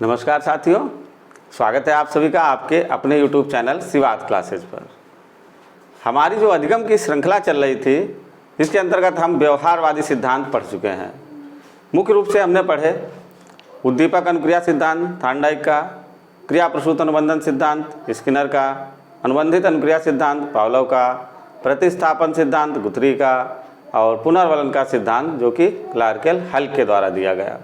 नमस्कार साथियों, स्वागत है आप सभी का आपके अपने YouTube चैनल शिवात क्लासेज पर। हमारी जो अधिगम की श्रृंखला चल रही थी, इसके अंतर्गत हम व्यवहारवादी सिद्धांत पढ़ चुके हैं। मुख्य रूप से हमने पढ़े उद्दीपक अनुक्रिया सिद्धांत थार्नडाइक का, क्रिया प्रसूत अनुबंधन सिद्धांत स्किनर का, अनुबंधित अनुक्रिया सिद्धांत पावलोव का, प्रतिस्थापन सिद्धांत गुथरी का और पुनर्वलन का सिद्धांत जो कि क्लार्केल हल के द्वारा दिया गया।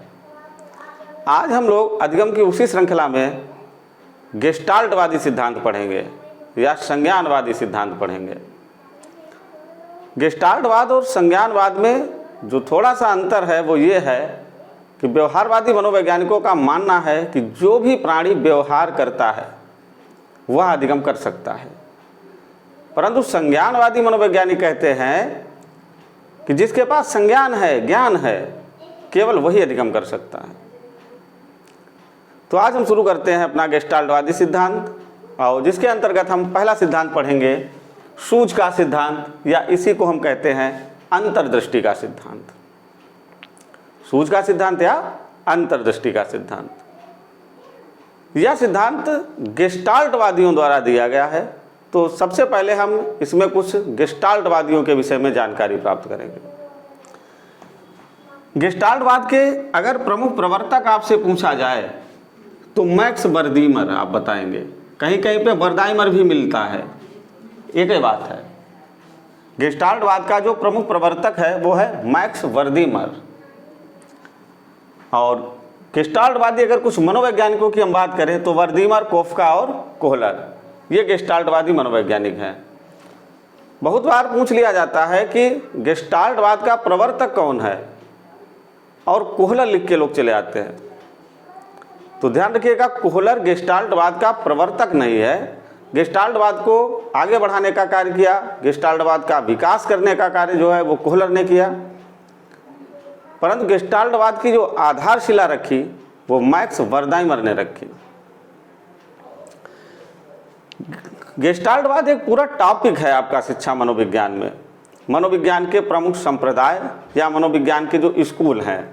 आज हम लोग अधिगम की उसी श्रृंखला में गेस्टाल्टवादी सिद्धांत पढ़ेंगे या संज्ञानवादी सिद्धांत पढ़ेंगे। गेस्टाल्टवाद और संज्ञानवाद में जो थोड़ा सा अंतर है वो ये है कि व्यवहारवादी मनोवैज्ञानिकों का मानना है कि जो भी प्राणी व्यवहार करता है वह अधिगम कर सकता है, परंतु संज्ञानवादी मनोवैज्ञानिक कहते हैं कि जिसके पास संज्ञान है, ज्ञान है, केवल वही अधिगम कर सकता है। तो आज हम शुरू करते हैं अपना गेस्टाल्टवादी सिद्धांत, और जिसके अंतर्गत हम पहला सिद्धांत पढ़ेंगे सूझ का सिद्धांत, या इसी को हम कहते हैं अंतर्दृष्टि का सिद्धांत। सूझ का सिद्धांत या अंतर्दृष्टि का सिद्धांत, यह सिद्धांत गेस्टाल्टवादियों द्वारा दिया गया है। तो सबसे पहले हम इसमें कुछ गेस्टाल्टवादियों के विषय में जानकारी प्राप्त करेंगे। गेस्टाल्टवाद के अगर प्रमुख प्रवर्तक आपसे पूछा जाए तो मैक्स वर्दीमर आप बताएंगे। कहीं कहीं पे वर्दाइमर भी मिलता है, एक ही बात है। गेस्टाल्टवाद का जो प्रमुख प्रवर्तक है वो है मैक्स वर्दीमर। और गेस्टाल्टवादी अगर कुछ मनोवैज्ञानिकों की हम बात करें तो वर्दीमर, कोफका और कोहलर, ये गेस्टाल्टवादी मनोवैज्ञानिक हैं। बहुत बार पूछ लिया जाता है कि गेस्टाल्टवाद का प्रवर्तक कौन है, और कोहलर लिख के लोग चले आते हैं। तो ध्यान रखिएगा, कोहलर गेस्टाल्टवाद का प्रवर्तक नहीं है। गेस्टाल्टवाद को आगे बढ़ाने का कार्य किया, गेस्टाल्टवाद का विकास करने का कार्य जो है वो कोहलर ने किया, परंतु गेस्टाल्टवाद की जो आधारशिला रखी वो मैक्स वर्दाइमर ने रखी। गेस्टाल्टवाद एक पूरा टॉपिक है आपका शिक्षा मनोविज्ञान में। मनोविज्ञान के प्रमुख संप्रदाय या मनोविज्ञान के जो स्कूल हैं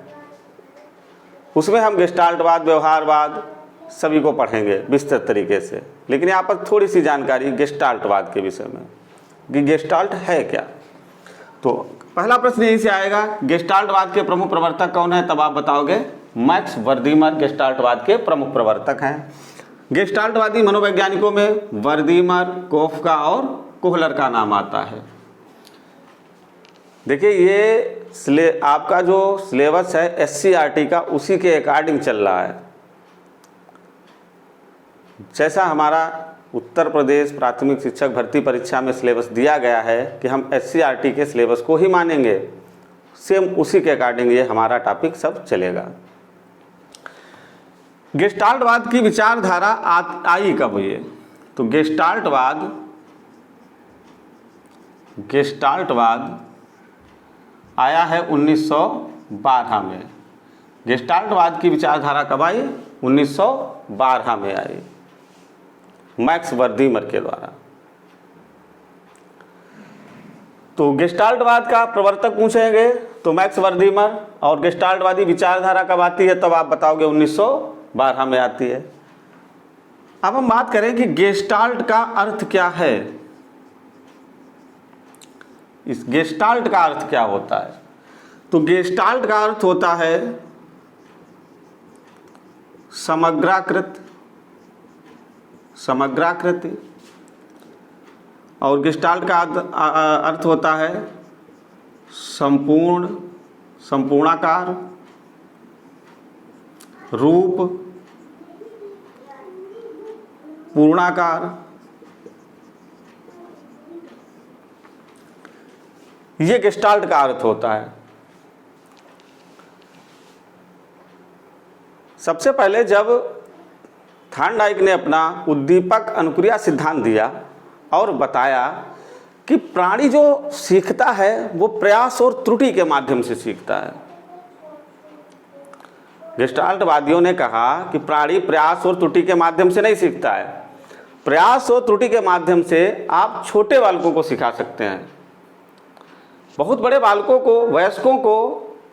उसमें हम गेस्टाल्टवाद, व्यवहारवाद सभी को पढ़ेंगे विस्तृत तरीके से। लेकिन यहाँ पर थोड़ी सी जानकारी गेस्टाल्टवाद के विषय में कि गेस्टाल्ट है क्या। तो पहला प्रश्न यहीं से आएगा, गेस्टाल्टवाद के प्रमुख प्रवर्तक कौन है? तब आप बताओगे मैक्स वर्दीमर गेस्टाल्टवाद के प्रमुख प्रवर्तक हैं। गेस्टाल्टवादी मनोवैज्ञानिकों में वर्दीमर, कोफका और कोहलर का नाम आता है। देखिए, ये आपका जो सिलेबस है SCERT का, उसी के अकॉर्डिंग चल रहा है। जैसा हमारा उत्तर प्रदेश प्राथमिक शिक्षक भर्ती परीक्षा में सिलेबस दिया गया है कि हम SCERT के सिलेबस को ही मानेंगे, सेम उसी के अकॉर्डिंग ये हमारा टॉपिक सब चलेगा। गेस्टाल्टवाद की विचारधारा आई कब? ये तो गेस्टाल्टवाद आया है 1912 में। गेस्टाल्टवाद की विचारधारा कब आई? 1912 में आई, मैक्स वर्दीमर के द्वारा। तो गेस्टाल्टवाद का प्रवर्तक पूछेंगे तो मैक्स वर्दीमर, और गेस्टाल्टवादी विचारधारा कब आती है तब आप बताओगे 1912 में आती है। अब हम बात करें कि गेस्टाल्ट का अर्थ क्या है। इस गेस्टाल्ट का अर्थ क्या होता है? तो गेस्टाल्ट का अर्थ होता है समग्राकृति, और गेस्टाल्ट का अर्थ होता है संपूर्णाकार, रूप, पूर्णाकार। ये गेस्टाल्ट का अर्थ होता है। सबसे पहले जब थार्नडाइक ने अपना उद्दीपक अनुक्रिया सिद्धांत दिया और बताया कि प्राणी जो सीखता है वो प्रयास और त्रुटि के माध्यम से सीखता है। गेस्टाल्टवादियों ने कहा कि प्राणी प्रयास और त्रुटि के माध्यम से नहीं सीखता है। प्रयास और त्रुटि के माध्यम से आप छोटे बालकों को सिखा सकते हैं, बहुत बड़े बालकों को, वयस्कों को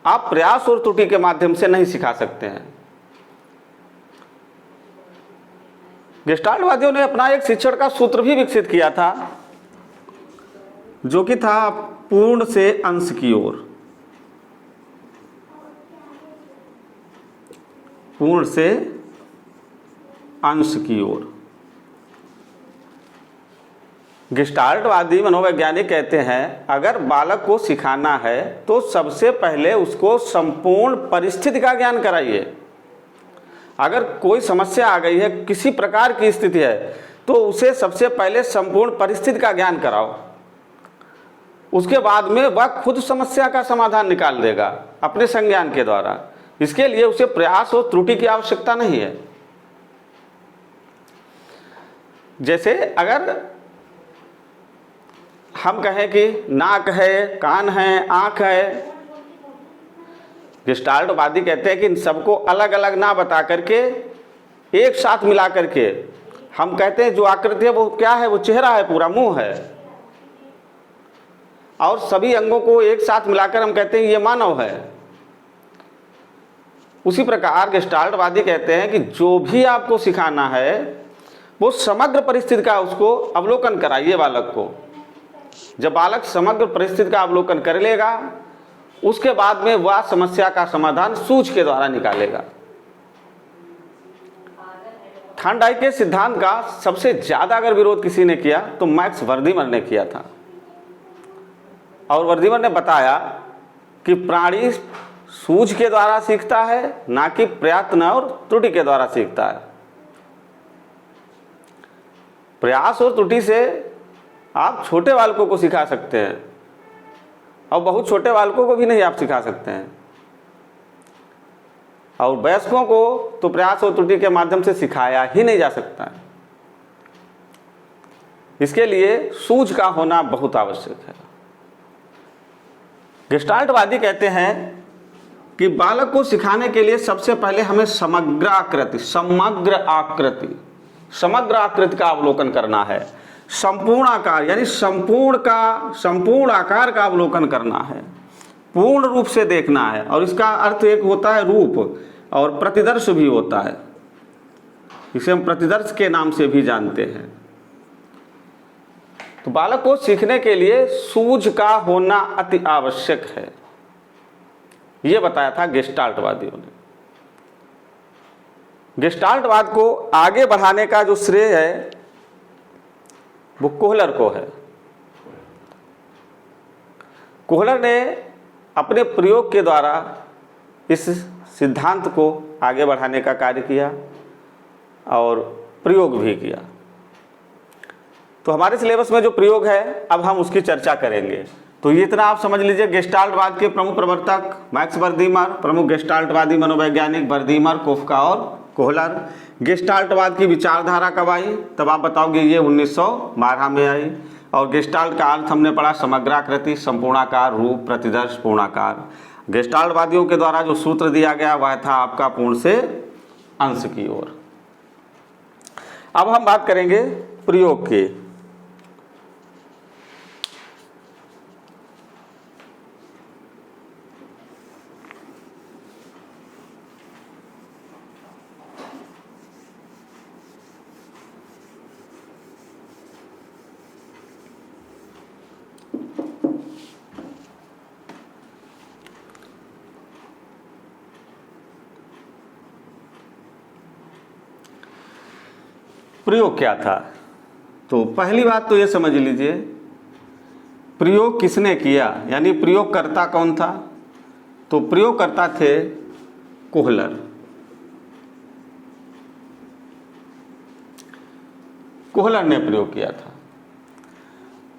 आप प्रयास और त्रुटि के माध्यम से नहीं सिखा सकते हैं। गेस्टाल्टवादियों ने अपना एक शिक्षण का सूत्र भी विकसित किया था, जो कि था पूर्ण से अंश की ओर। पूर्ण से अंश की ओर। गेस्टाल्टवादी मनोवैज्ञानिक कहते हैं अगर बालक को सिखाना है तो सबसे पहले उसको संपूर्ण परिस्थिति का ज्ञान कराइए। अगर कोई समस्या आ गई है, किसी प्रकार की स्थिति है, तो उसे सबसे पहले संपूर्ण परिस्थिति का ज्ञान कराओ। उसके बाद में वह खुद समस्या का समाधान निकाल देगा अपने संज्ञान के द्वारा। इसके लिए उसे प्रयास और त्रुटि की आवश्यकता नहीं है। जैसे अगर हम कहें कि नाक है, कान है, आंख है, गेस्टाल्टवादी कहते हैं कि इन सबको अलग अलग ना बता करके एक साथ मिला करके हम कहते हैं जो आकृति है वो क्या है, वो चेहरा है, पूरा मुंह है, और सभी अंगों को एक साथ मिलाकर हम कहते हैं ये मानव है। उसी प्रकार गेस्टाल्टवादी कहते हैं कि जो भी आपको सिखाना है वो समग्र परिस्थिति का उसको अवलोकन कराइए बालक को। जब बालक समग्र परिस्थिति का अवलोकन कर लेगा, उसके बाद में वह समस्या का समाधान सूझ के द्वारा निकालेगा। थॉर्नडाइक के सिद्धांत का सबसे ज्यादा अगर विरोध किसी ने किया तो मैक्स वर्दीमर ने किया था। और वर्दीमर ने बताया कि प्राणी सूझ के द्वारा सीखता है, ना कि प्रयत्न और त्रुटि के द्वारा सीखता है। प्रयास और त्रुटि से आप छोटे बालकों को सिखा सकते हैं, और बहुत छोटे बालकों को भी नहीं आप सिखा सकते हैं, और वयस्कों को तो प्रयास और त्रुटि के माध्यम से सिखाया ही नहीं जा सकता है। इसके लिए सूझ का होना बहुत आवश्यक है। गेस्टाल्टवादी कहते हैं कि बालक को सिखाने के लिए सबसे पहले हमें समग्र आकृति का अवलोकन करना है। संपूर्ण आकार यानी संपूर्ण आकार का अवलोकन करना है, पूर्ण रूप से देखना है। और इसका अर्थ एक होता है रूप, और प्रतिदर्श भी होता है। इसे हम प्रतिदर्श के नाम से भी जानते हैं। तो बालक को सीखने के लिए सूझ का होना अति आवश्यक है, यह बताया था गेस्टाल्टवादियों ने। गेस्टाल्टवाद को आगे बढ़ाने का जो श्रेय है वो कोहलर को है। कोहलर ने अपने प्रयोग के द्वारा इस सिद्धांत को आगे बढ़ाने का कार्य किया और प्रयोग भी किया। तो हमारे सिलेबस में जो प्रयोग है अब हम उसकी चर्चा करेंगे। तो ये इतना आप समझ लीजिए, गेस्टाल्टवाद के प्रमुख प्रवर्तक मैक्स वर्दीमर, प्रमुख गेस्टाल्टवादी मनोवैज्ञानिक वर्दीमर, कोफका और कोहलर। गेस्टाल्टवाद की विचारधारा कब आई, तब आप बताओगे ये 1912 में आई। और गेस्टाल्ट का अर्थ हमने पढ़ा समग्राकृति, संपूर्णाकार, रूप, प्रतिदर्श, पूर्णाकार। गेस्टाल्टवादियों के द्वारा जो सूत्र दिया गया वह था आपका पूर्ण से अंश की ओर। अब हम बात करेंगे प्रयोग की। प्रयोग क्या था? तो पहली बात तो ये समझ लीजिए, प्रयोग किसने किया, यानी प्रयोगकर्ता कौन था? तो प्रयोगकर्ता थे कोहलर। कोहलर ने प्रयोग किया था।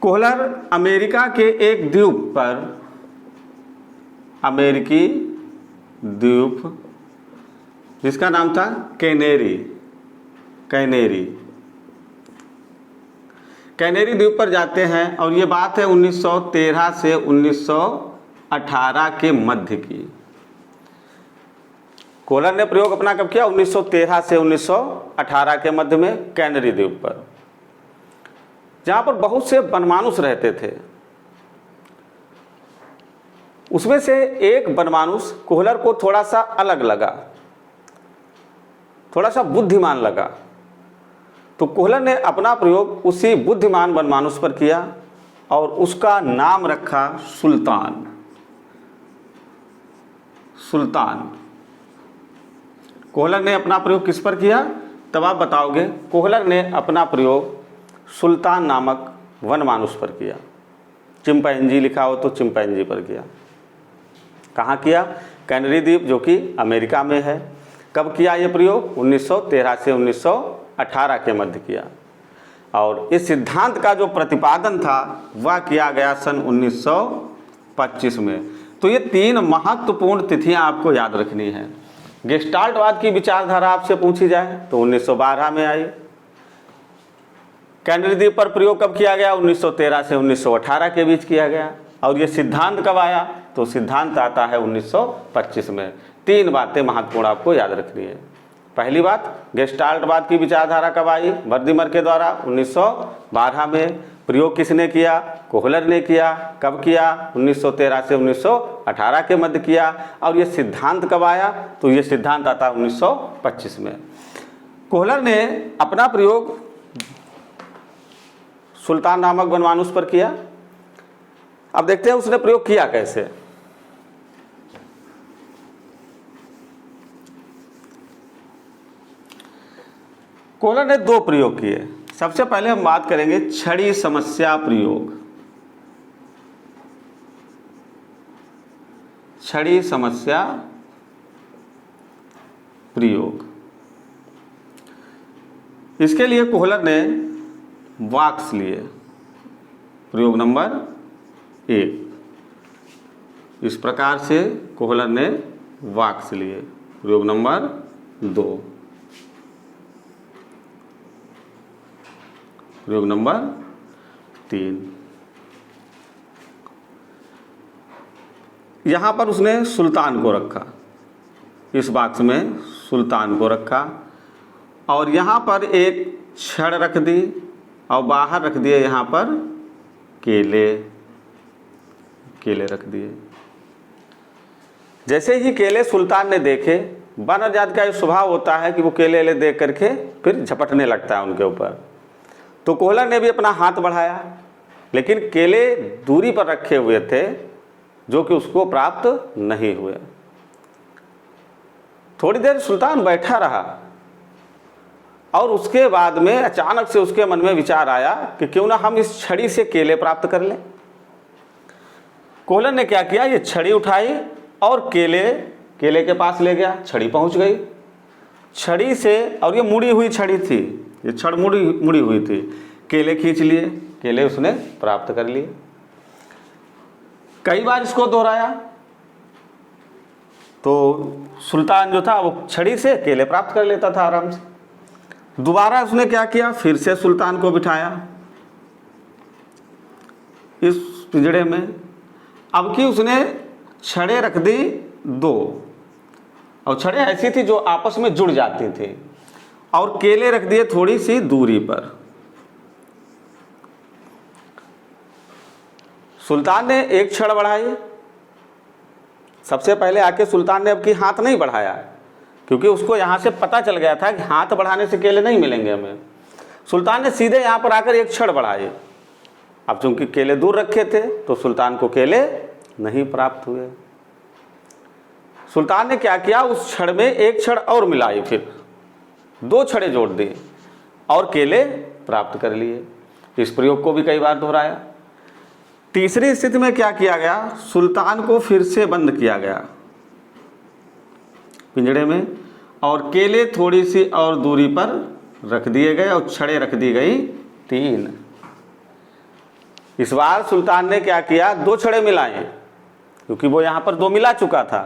कोहलर अमेरिका के एक द्वीप पर, अमेरिकी द्वीप जिसका नाम था कैनेरी द्वीप पर जाते हैं। और ये बात है 1913 से 1918 के मध्य की। कोहलर ने प्रयोग अपना कब किया? 1913 से 1918 के मध्य में कैनेरी द्वीप पर, जहां पर बहुत से वनमानुष रहते थे। उसमें से एक वनमानुष कोहलर को थोड़ा सा अलग लगा, थोड़ा सा बुद्धिमान लगा। तो कोहलर ने अपना प्रयोग उसी बुद्धिमान वनमानुष पर किया और उसका नाम रखा सुल्तान। सुल्तान कोहलर ने अपना प्रयोग किस पर किया, तब आप बताओगे। कोहलर ने अपना प्रयोग सुल्तान नामक वनमानुष पर किया। चिंपैंजी लिखा हो तो चिंपैंजी पर किया। कहाँ किया, कैनरी द्वीप जो कि अमेरिका में है। कब किया ये प्रयोग, 1913 से 1918 के मध्य किया। और इस सिद्धांत का जो प्रतिपादन था वह किया गया सन 1925 में। तो ये 3 महत्वपूर्ण तिथियां आपको याद रखनी है। गेस्टाल्टवाद की विचारधारा आपसे पूछी जाए तो 1912 में आई। कैनरी द्वीप पर प्रयोग कब किया गया, 1913 से 1918 के बीच किया गया। और ये सिद्धांत कब आया, तो सिद्धांत आता है 1925 में। 3 बातें महत्वपूर्ण आपको याद रखनी है। पहली बात, गेस्टाल्टवाद की विचारधारा कब आई, वर्दीमर के द्वारा 1912 में। प्रयोग किसने किया, कोहलर ने किया। कब किया, 1913 से 1918 के मध्य किया। और ये सिद्धांत कब आया, तो ये सिद्धांत आता 1925 में। कोहलर ने अपना प्रयोग सुल्तान नामक वनमानुष पर किया। अब देखते हैं उसने प्रयोग किया कैसे। कोहलर ने 2 प्रयोग किए। सबसे पहले हम बात करेंगे छड़ी समस्या प्रयोग। छड़ी समस्या प्रयोग, इसके लिए कोहलर ने वाक्स लिए। प्रयोग नंबर 1 इस प्रकार से कोहलर ने वाक्स लिए। प्रयोग नंबर 2, प्रयोग नंबर 3। यहां पर उसने सुल्तान को रखा, इस बॉक्स में सुल्तान को रखा। और यहां पर एक छड़ रख दी और बाहर रख दिए यहां पर केले। केले रख दिए। जैसे ही केले सुल्तान ने देखे, बानर जात का एक स्वभाव होता है कि वो केले देख करके फिर झपटने लगता है उनके ऊपर। तो कोहलर ने भी अपना हाथ बढ़ाया, लेकिन केले दूरी पर रखे हुए थे जो कि उसको प्राप्त नहीं हुए। थोड़ी देर सुल्तान बैठा रहा और उसके बाद में अचानक से उसके मन में विचार आया कि क्यों ना हम इस छड़ी से केले प्राप्त कर लें। कोहलर ने क्या किया, ये छड़ी उठाई और केले के पास ले गया। छड़ी पहुंच गई। छड़ी से, और ये मुड़ी हुई छड़ी थी, ये छड़ मुड़ी हुई थी। केले खींच लिए, केले उसने प्राप्त कर लिए। कई बार इसको दोहराया तो सुल्तान जो था वो छड़ी से केले प्राप्त कर लेता था आराम से। दोबारा उसने क्या किया, फिर से सुल्तान को बिठाया इस पिंजड़े में। अब की उसने छड़े रख दी 2, और छड़े ऐसी थी जो आपस में जुड़ जाती थी, और केले रख दिए थोड़ी सी दूरी पर। सुल्तान ने एक छड़ बढ़ाई। सबसे पहले आके सुल्तान ने अब की हाथ नहीं बढ़ाया, क्योंकि उसको यहां से पता चल गया था कि हाथ बढ़ाने से केले नहीं मिलेंगे हमें। सुल्तान ने सीधे यहां पर आकर एक छड़ बढ़ाई। अब चूंकि केले दूर रखे थे तो सुल्तान को केले नहीं प्राप्त हुए। सुल्तान ने क्या किया, उस छड़ में एक छड़ और मिलाई, फिर 2 छड़े जोड़ दिए और केले प्राप्त कर लिए। इस प्रयोग को भी कई बार दोहराया। तीसरी स्थिति में क्या किया गया, सुल्तान को फिर से बंद किया गया पिंजड़े में, और केले थोड़ी सी और दूरी पर रख दिए गए और छड़े रख दी गई 3। इस बार सुल्तान ने क्या किया, 2 छड़े मिलाए, क्योंकि वो यहां पर 2 मिला चुका था।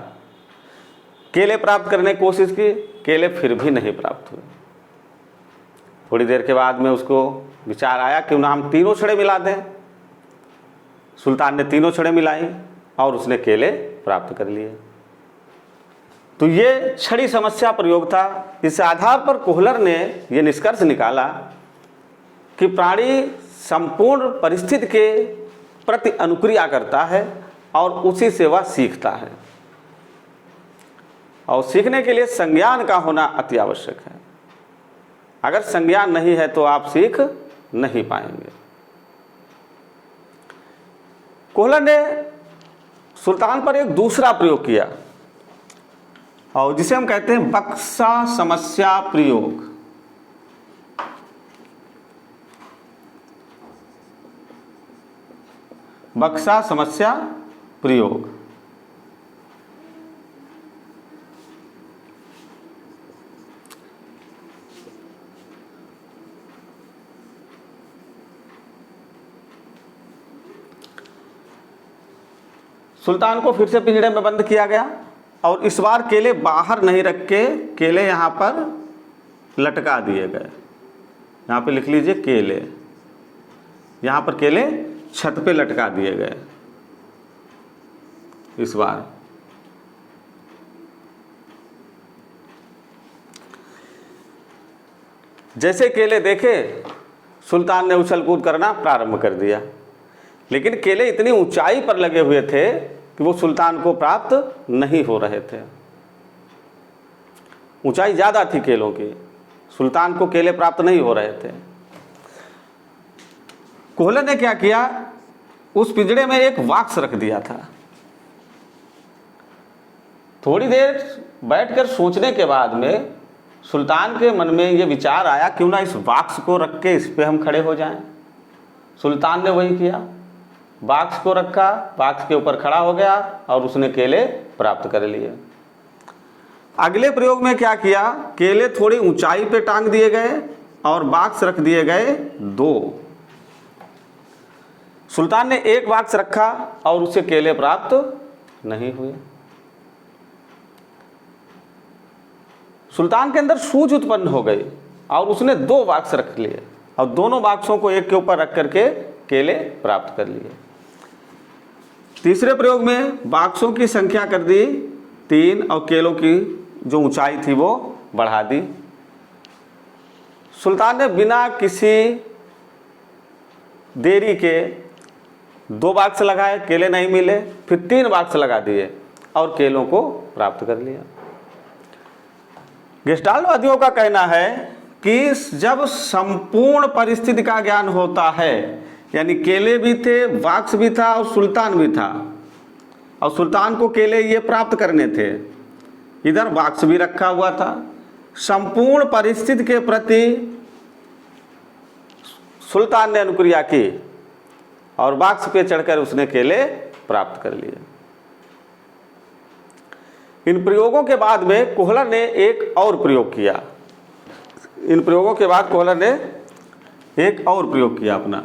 केले प्राप्त करने की कोशिश की, केले फिर भी नहीं प्राप्त हुए। थोड़ी देर के बाद में उसको विचार आया क्यों ना हम 3 छड़े मिला दें। सुल्तान ने 3 छड़े मिलाई और उसने केले प्राप्त कर लिए। तो ये छड़ी समस्या प्रयोग था। इस आधार पर कोहलर ने यह निष्कर्ष निकाला कि प्राणी संपूर्ण परिस्थिति के प्रति अनुक्रिया करता है और उसी से वह सीखता है, और सीखने के लिए संज्ञान का होना अति आवश्यक है। अगर संज्ञान नहीं है तो आप सीख नहीं पाएंगे। कोहलर ने सुल्तान पर एक दूसरा प्रयोग किया और जिसे हम कहते हैं बक्सा समस्या प्रयोग। बक्सा समस्या प्रयोग। सुल्तान को फिर से पिंजड़े में बंद किया गया और इस बार केले बाहर नहीं रख के केले यहाँ पर लटका दिए गए। यहाँ पे लिख लीजिए केले, यहाँ पर केले छत पे लटका दिए गए। इस बार जैसे केले देखे सुल्तान ने उछल कूद करना प्रारंभ कर दिया, लेकिन केले इतनी ऊंचाई पर लगे हुए थे कि वो सुल्तान को प्राप्त नहीं हो रहे थे। ऊंचाई ज्यादा थी केलों की, सुल्तान को केले प्राप्त नहीं हो रहे थे। कोहलर ने क्या किया, उस पिंजड़े में एक बॉक्स रख दिया था। थोड़ी देर बैठकर सोचने के बाद में सुल्तान के मन में ये विचार आया, क्यों ना इस बॉक्स को रख के इस पे हम खड़े हो जाएं। सुल्तान ने वही किया, बॉक्स को रखा, बॉक्स के ऊपर खड़ा हो गया और उसने केले प्राप्त कर लिए। अगले प्रयोग में क्या किया, केले थोड़ी ऊंचाई पे टांग दिए गए और बॉक्स रख दिए गए 2। सुल्तान ने एक बॉक्स रखा और उसे केले प्राप्त नहीं हुए। सुल्तान के अंदर सूझ उत्पन्न हो गई और उसने 2 बॉक्स रख लिए और दोनों बॉक्सों को एक के ऊपर रख करके केले प्राप्त कर लिए। तीसरे प्रयोग में बॉक्सों की संख्या कर दी 3 और केलों की जो ऊंचाई थी वो बढ़ा दी। सुल्तान ने बिना किसी देरी के 2 बॉक्स लगाए, केले नहीं मिले, फिर 3 बॉक्स लगा दिए और केलों को प्राप्त कर लिया। गेस्टाल्टवादियों का कहना है कि जब संपूर्ण परिस्थिति का ज्ञान होता है, यानी केले भी थे, बॉक्स भी था और सुल्तान भी था, और सुल्तान को केले ये प्राप्त करने थे, इधर बॉक्स भी रखा हुआ था, संपूर्ण परिस्थिति के प्रति सुल्तान ने अनुक्रिया की और बॉक्स पे चढ़कर उसने केले प्राप्त कर लिए। इन प्रयोगों के बाद में कोहलर ने एक और प्रयोग किया। इन प्रयोगों के बाद कोहलर ने एक और प्रयोग किया अपना।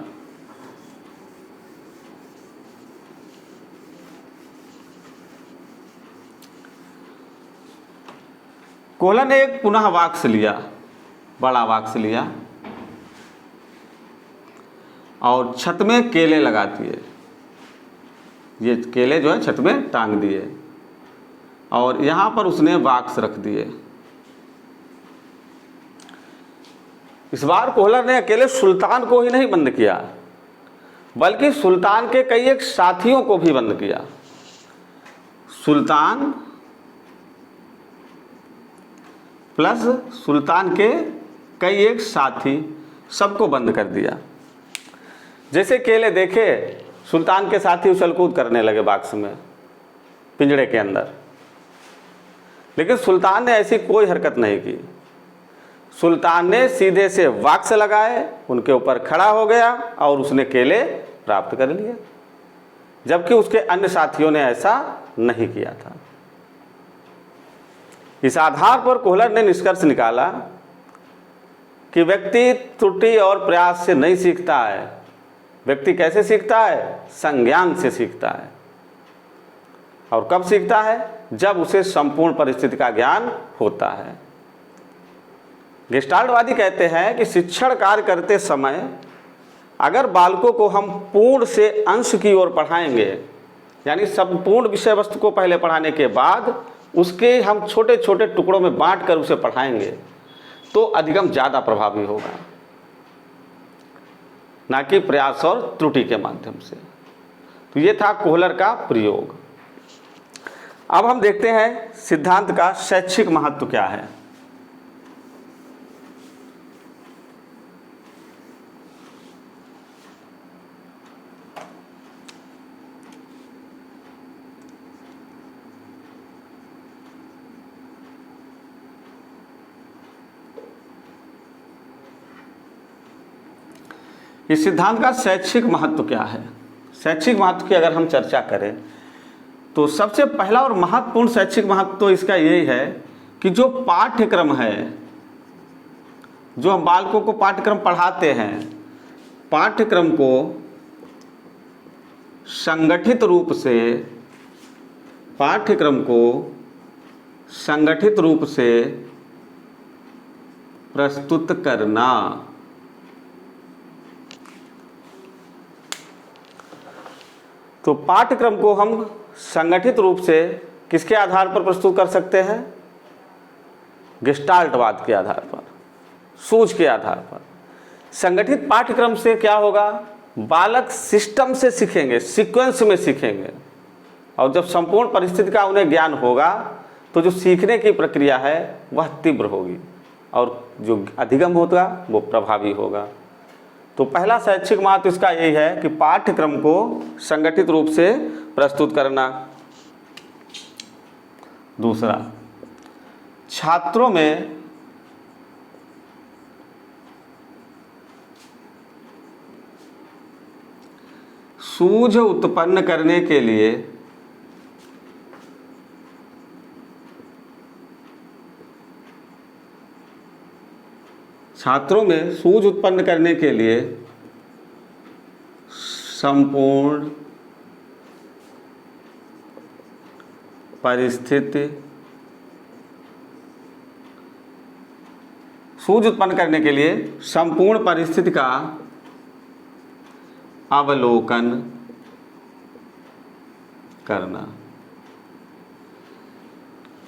कोहलर ने एक पुनः बॉक्स लिया, बड़ा बॉक्स लिया और छत में केले लगा दिए। ये केले जो है छत में टांग दिए और यहाँ पर उसने बॉक्स रख दिए। इस बार कोहलर ने अकेले सुल्तान को ही नहीं बंद किया, बल्कि सुल्तान के कई एक साथियों को भी बंद किया। सुल्तान प्लस सुल्तान के कई एक साथी, सबको बंद कर दिया। जैसे केले देखे सुल्तान के साथी उछल कूद करने लगे बॉक्स में, पिंजड़े के अंदर, लेकिन सुल्तान ने ऐसी कोई हरकत नहीं की। सुल्तान ने सीधे से बॉक्स लगाए, उनके ऊपर खड़ा हो गया और उसने केले प्राप्त कर लिए, जबकि उसके अन्य साथियों ने ऐसा नहीं किया था। इस आधार पर कोहलर ने निष्कर्ष निकाला कि व्यक्ति त्रुटि और प्रयास से नहीं सीखता है। व्यक्ति कैसे सीखता है? संज्ञान से सीखता है। और कब सीखता है? जब उसे संपूर्ण परिस्थिति का ज्ञान होता है। गेस्टाल्टवादी कहते हैं कि शिक्षण कार्य करते समय अगर बालकों को हम पूर्ण से अंश की ओर पढ़ाएंगे, यानी संपूर्ण विषय वस्तु को पहले पढ़ाने के बाद उसके हम छोटे छोटे टुकड़ों में बांट कर उसे पढ़ाएंगे, तो अधिगम ज़्यादा प्रभावी होगा, ना कि प्रयास और त्रुटि के माध्यम से। तो ये था कोहलर का प्रयोग। अब हम देखते हैं सिद्धांत का शैक्षिक महत्व क्या है। इस सिद्धांत का शैक्षिक महत्व क्या है। शैक्षिक महत्व की अगर हम चर्चा करें तो सबसे पहला और महत्वपूर्ण शैक्षिक महत्व तो इसका यही है कि जो पाठ्यक्रम है, जो हम बालकों को पाठ्यक्रम पढ़ाते हैं, पाठ्यक्रम को संगठित रूप से प्रस्तुत करना। तो पाठ्यक्रम को हम संगठित रूप से किसके आधार पर प्रस्तुत कर सकते हैं? गेस्टाल्टवाद के आधार पर, सूझ के आधार पर। संगठित पाठ्यक्रम से क्या होगा? बालक सिस्टम से सीखेंगे, सीक्वेंस में सीखेंगे, और जब संपूर्ण परिस्थिति का उन्हें ज्ञान होगा तो जो सीखने की प्रक्रिया है वह तीव्र होगी और जो अधिगम होगा वो प्रभावी होगा। तो पहला शैक्षिक महत्व इसका यही है कि पाठ्यक्रम को संगठित रूप से प्रस्तुत करना। दूसरा, छात्रों में सूझ उत्पन्न करने के लिए संपूर्ण परिस्थिति का अवलोकन करना।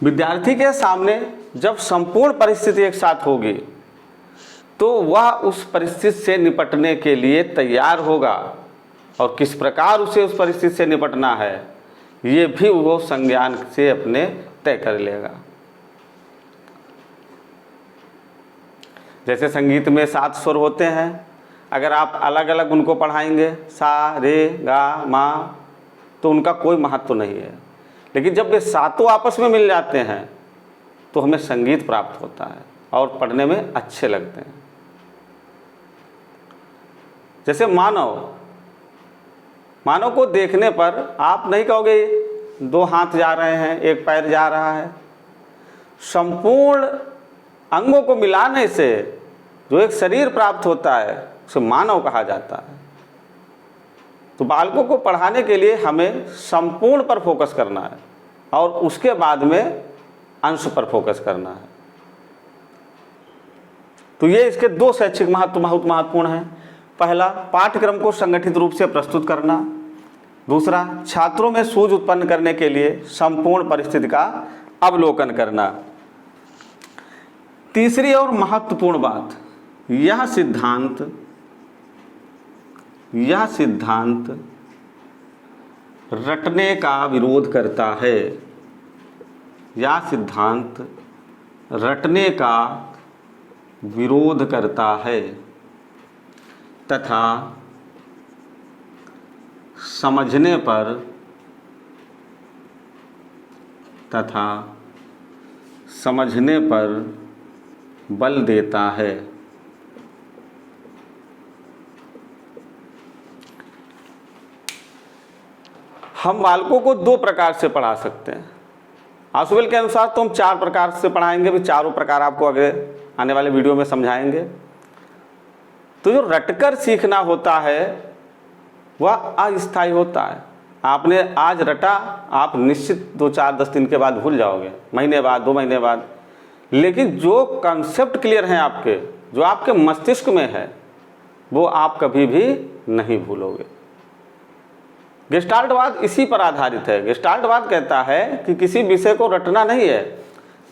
विद्यार्थी के सामने जब संपूर्ण परिस्थिति एक साथ होगी तो वह उस परिस्थिति से निपटने के लिए तैयार होगा, और किस प्रकार उसे उस परिस्थिति से निपटना है ये भी वो संज्ञान से अपने तय कर लेगा। जैसे संगीत में 7 स्वर होते हैं, अगर आप अलग अलग उनको पढ़ाएंगे सा रे गा मा तो उनका कोई महत्व नहीं है, लेकिन जब वे सातों आपस में मिल जाते हैं तो हमें संगीत प्राप्त होता है और पढ़ने में अच्छे लगते हैं। जैसे मानव को देखने पर आप नहीं कहोगे 2 हाथ जा रहे हैं, 1 पैर जा रहा है। संपूर्ण अंगों को मिलाने से जो एक शरीर प्राप्त होता है उसे मानव कहा जाता है। तो बालकों को पढ़ाने के लिए हमें संपूर्ण पर फोकस करना है और उसके बाद में अंश पर फोकस करना है। तो ये इसके 2 शैक्षिक महत्व बहुत महत्वपूर्ण हैं। पहला, पाठ्यक्रम को संगठित रूप से प्रस्तुत करना। दूसरा, छात्रों में सूझ उत्पन्न करने के लिए संपूर्ण परिस्थिति का अवलोकन करना। तीसरी और महत्वपूर्ण बात, यह सिद्धांत रटने का विरोध करता है। यह सिद्धांत रटने का विरोध करता है तथा समझने पर बल देता है। हम बालकों को 2 प्रकार से पढ़ा सकते हैं। आशुबेल के अनुसार तो हम 4 प्रकार से पढ़ाएंगे, भी चारों प्रकार आपको आगे आने वाले वीडियो में समझाएंगे। तो जो रटकर सीखना होता है वह अस्थायी होता है। आपने आज रटा, आप निश्चित 2-4-10 दिन के बाद भूल जाओगे, महीने बाद, 2 महीने बाद। लेकिन जो कंसेप्ट क्लियर हैं आपके, जो आपके मस्तिष्क में है, वो आप कभी भी नहीं भूलोगे। गेस्टाल्टवाद इसी पर आधारित है। गेस्टाल्टवाद कहता है कि किसी विषय को रटना नहीं है,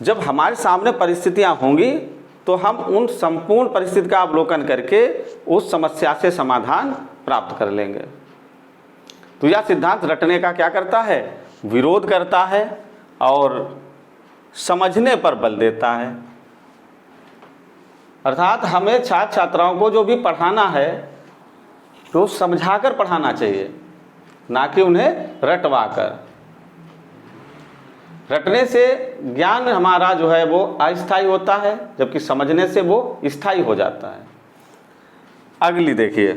जब हमारे सामने परिस्थितियां होंगी तो हम उन संपूर्ण परिस्थिति का अवलोकन करके उस समस्या से समाधान प्राप्त कर लेंगे। तो यह सिद्धांत रटने का क्या करता है? विरोध करता है और समझने पर बल देता है। अर्थात हमें छात्र छात्राओं को जो भी पढ़ाना है तो समझाकर पढ़ाना चाहिए, ना कि उन्हें रटवाकर। रटने से ज्ञान हमारा जो है वो अस्थायी होता है, जबकि समझने से वो स्थायी हो जाता है। अगली देखिए,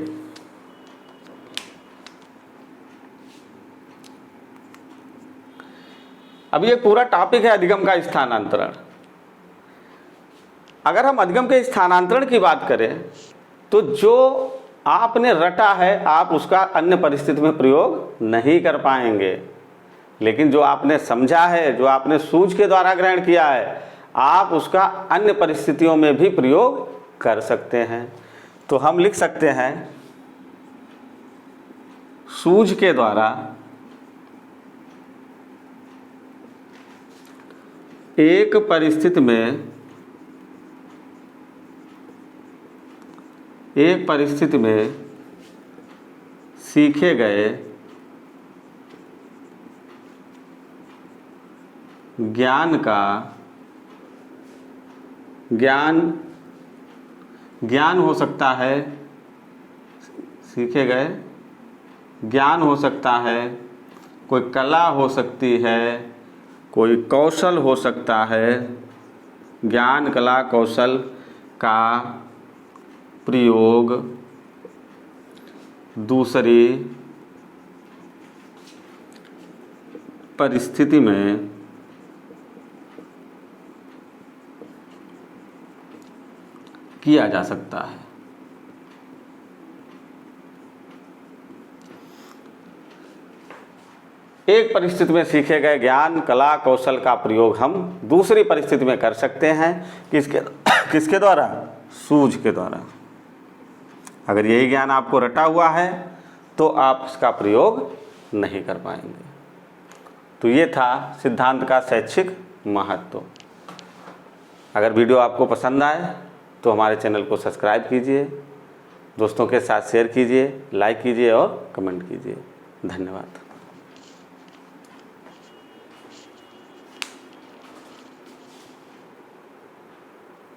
अब ये पूरा टॉपिक है अधिगम का स्थानांतरण। अगर हम अधिगम के स्थानांतरण की बात करें तो जो आपने रटा है आप उसका अन्य परिस्थिति में प्रयोग नहीं कर पाएंगे, लेकिन जो आपने समझा है, जो आपने सूझ के द्वारा ग्रहण किया है, आप उसका अन्य परिस्थितियों में भी प्रयोग कर सकते हैं। तो हम लिख सकते हैं सूझ के द्वारा एक परिस्थिति में सीखे गए ज्ञान हो सकता है, सीखे गए ज्ञान हो सकता है, कोई कला हो सकती है, कोई कौशल हो सकता है, ज्ञान कला कौशल का प्रयोग दूसरी परिस्थिति में किया जा सकता है। एक परिस्थिति में सीखे गए ज्ञान कला कौशल का प्रयोग हम दूसरी परिस्थिति में कर सकते हैं, किसके द्वारा? सूझ के द्वारा। अगर यही ज्ञान आपको रटा हुआ है तो आप इसका प्रयोग नहीं कर पाएंगे। तो ये था सिद्धांत का शैक्षिक महत्व। अगर वीडियो आपको पसंद आए तो हमारे चैनल को सब्सक्राइब कीजिए, दोस्तों के साथ शेयर कीजिए, लाइक कीजिए और कमेंट कीजिए। धन्यवाद।